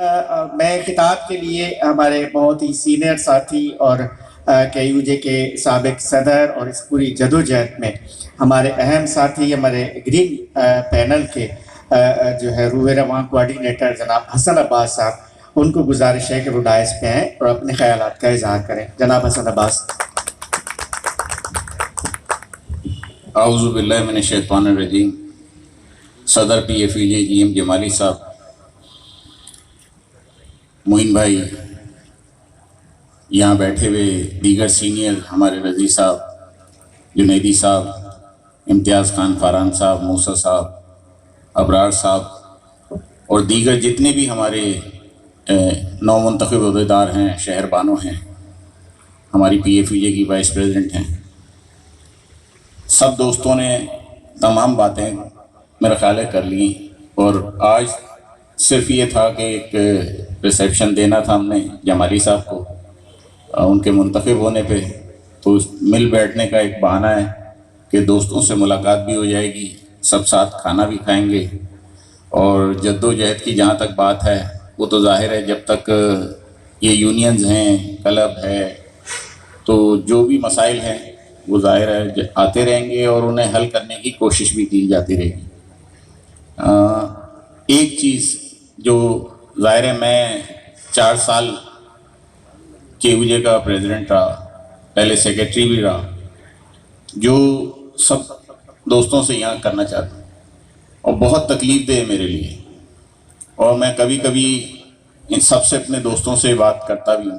میں خطاب کے لیے ہمارے بہت ہی سینئر ساتھی اور کے یو جے کے سابق صدر اور اس پوری جدوجہد میں ہمارے اہم ساتھی ہمارے گرین پینل کے جو ہے روح رواں کوارڈینیٹر جناب حسن عباس صاحب، ان کو گزارش ہے کہ وہ ڈائس پہ آئیں اور اپنے خیالات کا اظہار کریں۔ جناب حسن عباس۔ اعوذ باللہ من الشیطان الرجیم۔ صدر پی ایف جے جی ایم جمالی صاحب، معین بھائی، یہاں بیٹھے ہوئے دیگر سینئر ہمارے رضی صاحب، جنیدی صاحب، امتیاز خان فاران صاحب، موسیٰ صاحب، ابرار صاحب اور دیگر جتنے بھی ہمارے نو منتخب عہدیدار ہیں، شہر بانو ہیں، ہماری پی ایف جے کی وائس پریزیڈنٹ ہیں، سب دوستوں نے تمام باتیں میرا خیال ہے کر لیں، اور آج صرف یہ تھا کہ ایک ریسیپشن دینا تھا ہم نے جمالی صاحب کو ان کے منتخب ہونے پہ، تو مل بیٹھنے کا ایک بہانہ ہے کہ دوستوں سے ملاقات بھی ہو جائے گی، سب ساتھ کھانا بھی کھائیں گے۔ اور جد و جہد کی جہاں تک بات ہے، وہ تو ظاہر ہے جب تک یہ یونینز ہیں، کلب ہے، تو جو بھی مسائل ہیں وہ ظاہر ہے آتے رہیں گے اور انہیں حل کرنے کی کوشش بھی کی جاتی رہے گی۔ ایک چیز جو ظاہر ہے، میں 4 سال کے یو جے کا پریزیڈنٹ رہا، پہلے سیکریٹری بھی رہا، جو سب دوستوں سے یہاں کرنا چاہتا ہوں، اور بہت تکلیف دہ ہے میرے لیے، اور میں کبھی کبھی ان سب سے اپنے دوستوں سے بات کرتا بھی ہوں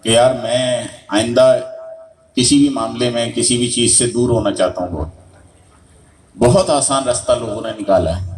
کہ یار میں آئندہ کسی بھی معاملے میں کسی بھی چیز سے دور ہونا چاہتا ہوں۔ بہت آسان راستہ لوگوں نے نکالا ہے،